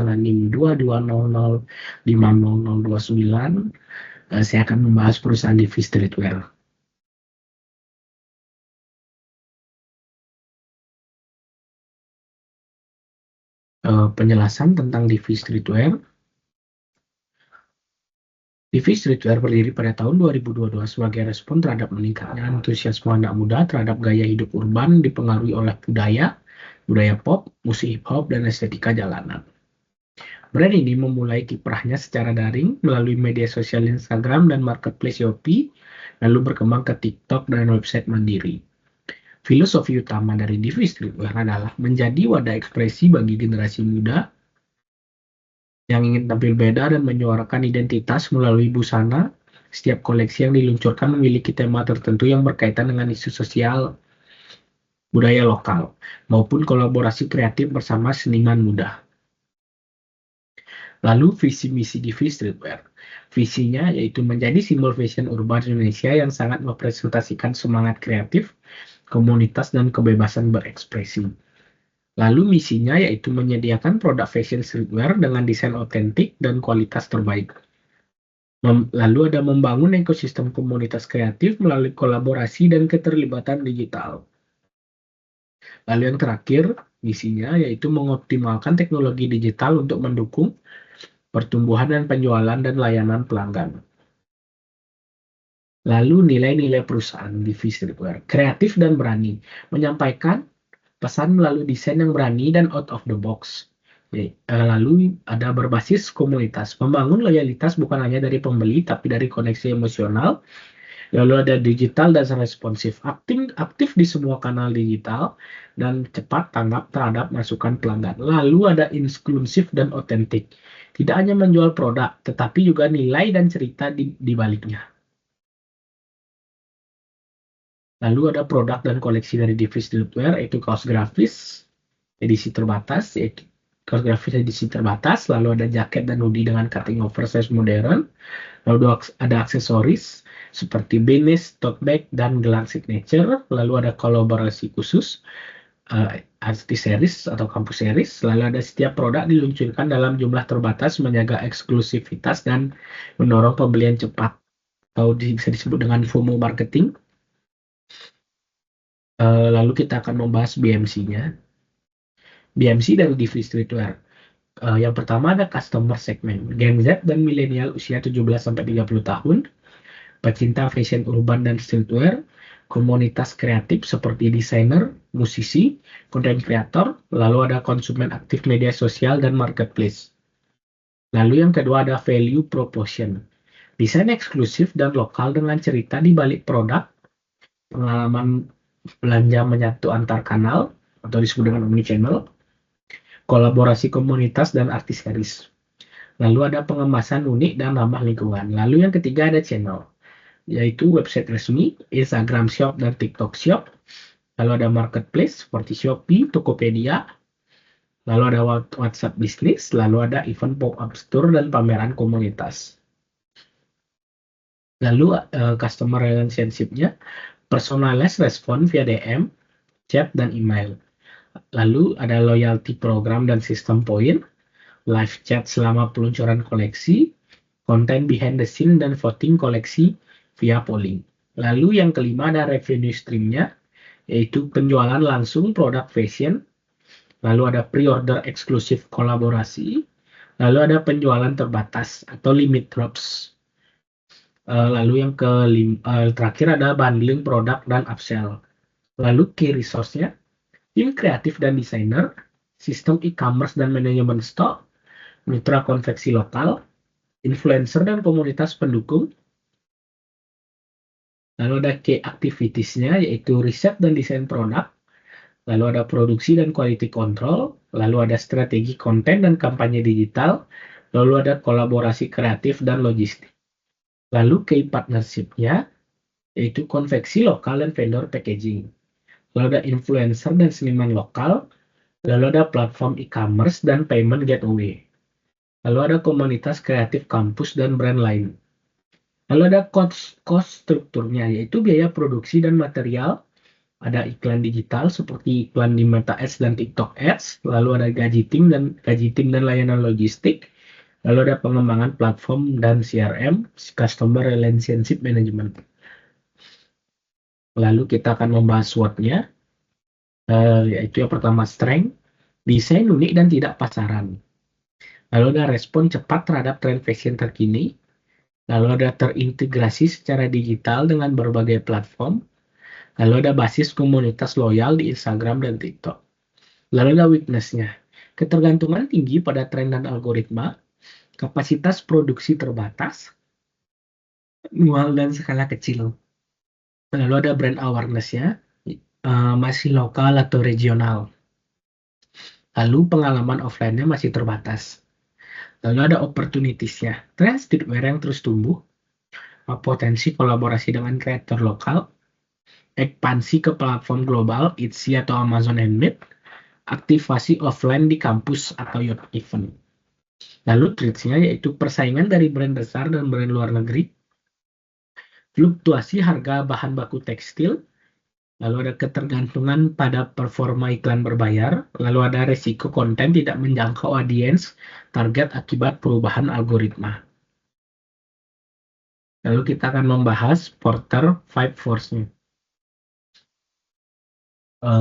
dengan NIM 2200500029. Saya akan membahas perusahaan Divi Streetwear. Penjelasan tentang Divi Streetwear. Divi Streetwear berdiri pada tahun 2022 sebagai respon terhadap meningkatnya antusiasme anak muda terhadap gaya hidup urban dipengaruhi oleh budaya pop, musik hip hop, dan estetika jalanan. Brand ini memulai kiprahnya secara daring melalui media sosial Instagram dan marketplace Shopee, lalu berkembang ke TikTok dan website mandiri. Filosofi utama dari Divi Streetwear adalah menjadi wadah ekspresi bagi generasi muda yang ingin tampil beda dan menyuarakan identitas melalui busana. Setiap koleksi yang diluncurkan memiliki tema tertentu yang berkaitan dengan isu sosial, budaya lokal, maupun kolaborasi kreatif bersama seniman muda. Lalu visi misi Divi Streetwear. Visinya yaitu menjadi simbol fashion urban Indonesia yang sangat merepresentasikan semangat kreatif, komunitas, dan kebebasan berekspresi. Lalu misinya yaitu menyediakan produk fashion streetwear dengan desain otentik dan kualitas terbaik. Lalu ada membangun ekosistem komunitas kreatif melalui kolaborasi dan keterlibatan digital. Lalu yang terakhir, misinya yaitu mengoptimalkan teknologi digital untuk mendukung pertumbuhan dan penjualan dan layanan pelanggan. Lalu nilai-nilai perusahaan Divi Streetwear, kreatif dan berani, menyampaikan pesan melalui desain yang berani dan out of the box. Lalu ada berbasis komunitas, membangun loyalitas bukan hanya dari pembeli tapi dari koneksi emosional. Lalu ada digital dan responsif, aktif di semua kanal digital dan cepat tanggap terhadap masukan pelanggan. Lalu ada inklusif dan otentik, tidak hanya menjual produk tetapi juga nilai dan cerita di baliknya. Lalu ada produk dan koleksi dari Divi Streetwear, yaitu kaos grafis edisi terbatas, lalu ada jaket dan hoodie dengan cutting oversize modern, lalu ada aksesoris seperti beanies, tote bag, dan gelang signature, lalu ada kolaborasi khusus, artis series atau kampus series, lalu ada setiap produk diluncurkan dalam jumlah terbatas menjaga eksklusivitas dan mendorong pembelian cepat, atau bisa disebut dengan FOMO marketing. Lalu kita akan membahas BMC-nya. BMC dari Divi Streetwear. Yang pertama ada customer segment, Gen Z dan milenial usia 17-30 tahun, pecinta fashion urban dan streetwear, komunitas kreatif seperti desainer, musisi, content creator, lalu ada konsumen aktif media sosial dan marketplace. Lalu yang kedua ada value proposition, desain eksklusif dan lokal dengan cerita di balik produk, pengalaman belanja menyatu antar kanal atau disebut dengan omnichannel, kolaborasi komunitas dan artis series. Lalu ada pengemasan unik dan ramah lingkungan. Lalu yang ketiga ada channel, yaitu website resmi, Instagram Shop dan TikTok Shop. Lalu ada marketplace seperti Shopee, Tokopedia. Lalu ada WhatsApp bisnis. Lalu ada event pop-up store dan pameran komunitas. Lalu customer relationship-nya, personalized response via DM, chat, dan email. Lalu ada loyalty program dan sistem poin, live chat selama peluncuran koleksi, konten behind the scene, dan voting koleksi via polling. Lalu yang kelima ada revenue stream-nya, yaitu penjualan langsung produk fashion, lalu ada pre-order eksklusif kolaborasi, lalu ada penjualan terbatas atau limit drops. Lalu yang terakhir ada bundling produk dan upsell. Lalu key resource-nya, tim kreatif dan desainer, sistem e-commerce dan manajemen stok, mitra konveksi lokal, influencer dan komunitas pendukung. Lalu ada key activities-nya, yaitu riset dan desain produk, lalu ada produksi dan quality control, lalu ada strategi konten dan kampanye digital, lalu ada kolaborasi kreatif dan logistik. Lalu key partnership-nya, yaitu konveksi lokal dan vendor packaging. Lalu ada influencer dan seniman lokal, lalu ada platform e-commerce dan payment gateway. Lalu ada komunitas kreatif kampus dan brand lain. Lalu ada cost strukturnya, yaitu biaya produksi dan material, Ada iklan digital seperti iklan di Meta Ads dan TikTok Ads, lalu ada gaji tim dan layanan logistik, lalu ada pengembangan platform dan CRM, Customer Relationship Management. Lalu kita akan membahas SWOT-nya, yaitu yang pertama strength, desain unik dan tidak pasaran. Lalu ada respon cepat terhadap tren fashion terkini, lalu ada terintegrasi secara digital dengan berbagai platform, lalu ada basis komunitas loyal di Instagram dan TikTok. Lalu ada weakness-nya, ketergantungan tinggi pada tren dan algoritma, kapasitas produksi terbatas, manual dan skala kecil. Lalu ada brand awareness-nya, masih lokal atau regional. Lalu pengalaman offline-nya masih terbatas. Lalu ada opportunities-nya, tren streetwear yang terus tumbuh, potensi kolaborasi dengan kreator lokal, ekspansi ke platform global, Etsy atau Amazon Handmade, aktivasi offline di kampus atau youth event. Lalu threats-nya yaitu persaingan dari brand besar dan brand luar negeri, fluktuasi harga bahan baku tekstil, lalu ada ketergantungan pada performa iklan berbayar, lalu ada resiko konten tidak menjangkau audiens target akibat perubahan algoritma. Lalu kita akan membahas Porter 5 Force-nya.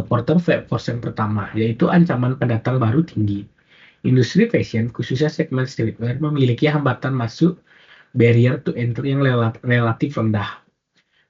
Porter 5 Force yang pertama, yaitu ancaman pendatang baru tinggi. Industri fashion, khususnya segmen streetwear, memiliki hambatan masuk barrier to entry yang relatif rendah.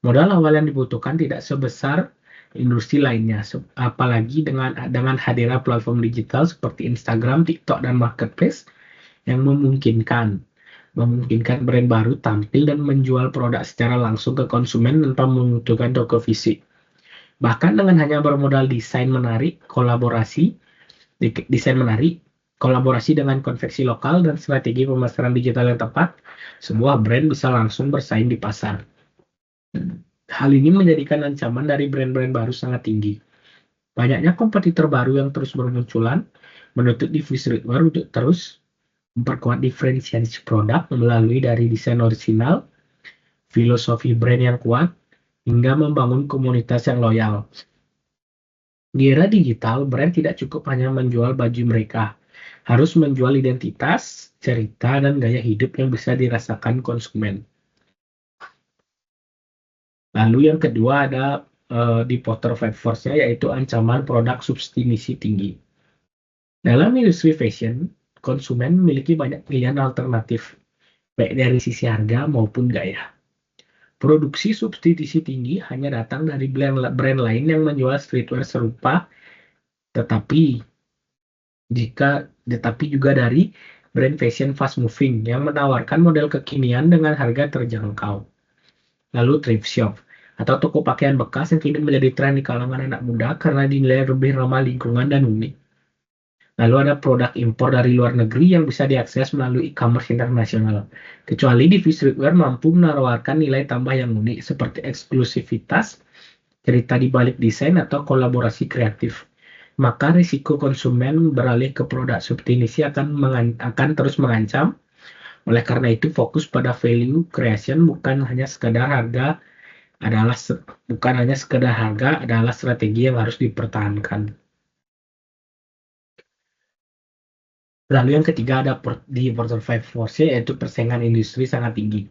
Modal awal yang dibutuhkan tidak sebesar industri lainnya, apalagi dengan hadirnya platform digital seperti Instagram, TikTok, dan Marketplace yang memungkinkan brand baru tampil dan menjual produk secara langsung ke konsumen tanpa membutuhkan toko fisik. Bahkan dengan hanya bermodal desain menarik, kolaborasi dengan konveksi lokal dan strategi pemasaran digital yang tepat, sebuah brand bisa langsung bersaing di pasar. Hal ini menjadikan ancaman dari brand-brand baru sangat tinggi. Banyaknya kompetitor baru yang terus bermunculan menuntut divisi streetwear untuk terus memperkuat diferensiasi produk melalui dari desain orisinal, filosofi brand yang kuat, hingga membangun komunitas yang loyal. Di era digital, brand tidak cukup hanya menjual baju mereka, harus menjual identitas, cerita, dan gaya hidup yang bisa dirasakan konsumen. Lalu yang kedua ada di Porter 5 Force-nya, yaitu ancaman produk substitusi tinggi. Dalam industri fashion, konsumen memiliki banyak pilihan alternatif, baik dari sisi harga maupun gaya. Produksi substitusi tinggi hanya datang dari brand lain yang menjual streetwear serupa, tetapi juga dari brand fashion fast moving yang menawarkan model kekinian dengan harga terjangkau. Lalu thrift shop atau toko pakaian bekas yang kini menjadi tren di kalangan anak muda karena dinilai lebih ramah lingkungan dan unik. Lalu ada produk impor dari luar negeri yang bisa diakses melalui e-commerce internasional. Kecuali divisi streetwear mampu menawarkan nilai tambah yang unik seperti eksklusivitas, cerita di balik desain, atau kolaborasi kreatif. Maka risiko konsumen beralih ke produk substitusi akan terus mengancam. Oleh karena itu, fokus pada value creation bukan hanya sekedar harga adalah strategi yang harus dipertahankan. Lalu yang ketiga ada di Porter 5 Force, yaitu persaingan industri sangat tinggi.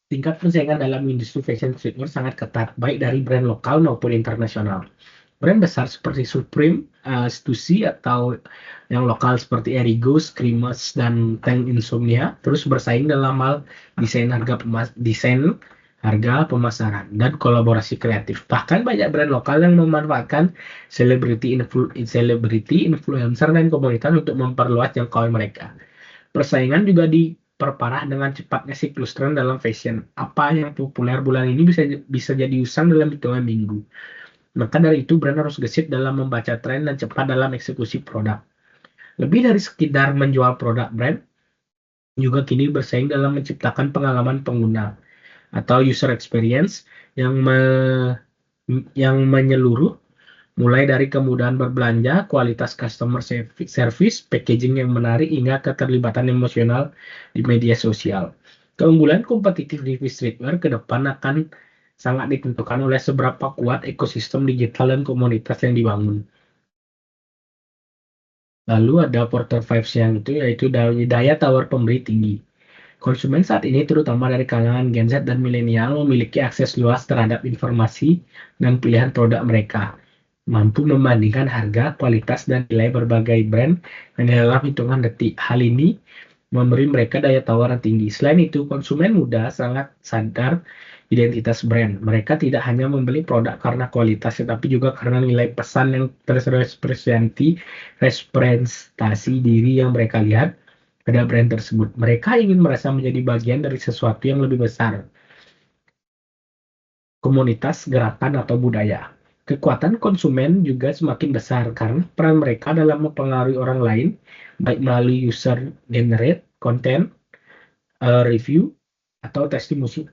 Tingkat persaingan dalam industri fashion streetwear sangat ketat, baik dari brand lokal maupun internasional. Brand besar seperti Supreme, Stussy, atau yang lokal seperti Erigo, Screamers, dan Tank Insomnia terus bersaing dalam hal desain, harga, pemasaran, dan kolaborasi kreatif. Bahkan banyak brand lokal yang memanfaatkan selebriti, influencer, dan komunitas untuk memperluas jangkauan mereka. Persaingan juga diperparah dengan cepatnya siklus tren dalam fashion. Apa yang populer bulan ini bisa jadi usang dalam hitungan minggu. Maka dari itu, brand harus gesit dalam membaca tren dan cepat dalam eksekusi produk. Lebih dari sekedar menjual produk, brand juga kini bersaing dalam menciptakan pengalaman pengguna atau user experience yang menyeluruh, mulai dari kemudahan berbelanja, kualitas customer service, packaging yang menarik, hingga keterlibatan emosional di media sosial. Keunggulan kompetitif di streetwear ke depan akan sangat ditentukan oleh seberapa kuat ekosistem digital dan komunitas yang dibangun. Lalu ada quarter five yang itu yaitu daya tawar pembeli tinggi. Konsumen saat ini terutama dari kalangan Gen Z dan milenial memiliki akses luas terhadap informasi dan pilihan produk mereka, mampu membandingkan harga, kualitas, dan nilai berbagai brand hanya dalam hitungan detik. Hal ini memberi mereka daya tawar yang tinggi. Selain itu, konsumen muda sangat sadar identitas brand. Mereka tidak hanya membeli produk karena kualitas, tetapi juga karena nilai pesan yang representasi diri yang mereka lihat pada brand tersebut. Mereka ingin merasa menjadi bagian dari sesuatu yang lebih besar, komunitas, gerakan, atau budaya. Kekuatan konsumen juga semakin besar karena peran mereka dalam mempengaruhi orang lain, baik melalui user-generate content, review, atau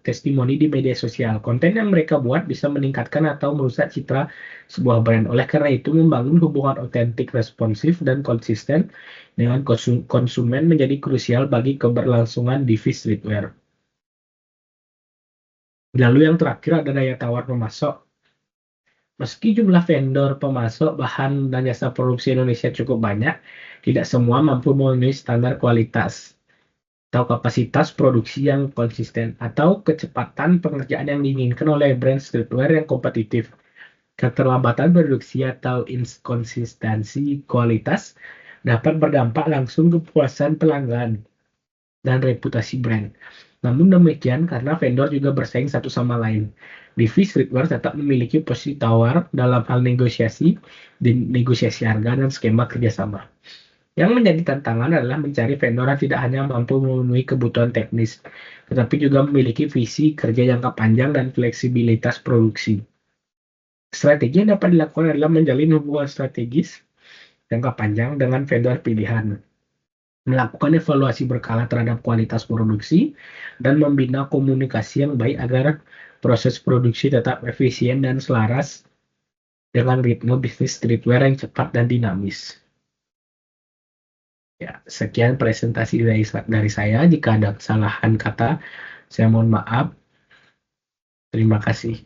testimoni di media sosial. Konten yang mereka buat bisa meningkatkan atau merusak citra sebuah brand. Oleh karena itu, membangun hubungan otentik, responsif, dan konsisten dengan konsumen menjadi krusial bagi keberlangsungan divisi streetwear. Lalu yang terakhir ada daya tawar pemasok. Meski jumlah vendor pemasok bahan dan jasa produksi Indonesia cukup banyak, tidak semua mampu memenuhi standar kualitas atau kapasitas produksi yang konsisten atau kecepatan pengerjaan yang diinginkan oleh brand streetwear yang kompetitif. Keterlambatan produksi atau inkonsistensi kualitas dapat berdampak langsung ke kepuasan pelanggan dan reputasi brand. Namun demikian, karena vendor juga bersaing satu sama lain, divisi streetwear tetap memiliki posisi tawar dalam hal negosiasi harga dan skema kerjasama. Yang menjadi tantangan adalah mencari vendor yang tidak hanya mampu memenuhi kebutuhan teknis, tetapi juga memiliki visi kerja jangka panjang dan fleksibilitas produksi. Strategi yang dapat dilakukan adalah menjalin hubungan strategis jangka panjang dengan vendor pilihan, melakukan evaluasi berkala terhadap kualitas produksi, dan membina komunikasi yang baik agar proses produksi tetap efisien dan selaras dengan ritme bisnis streetwear yang cepat dan dinamis. Ya, sekian presentasi dari saya. Jika ada kesalahan kata, saya mohon maaf. Terima kasih.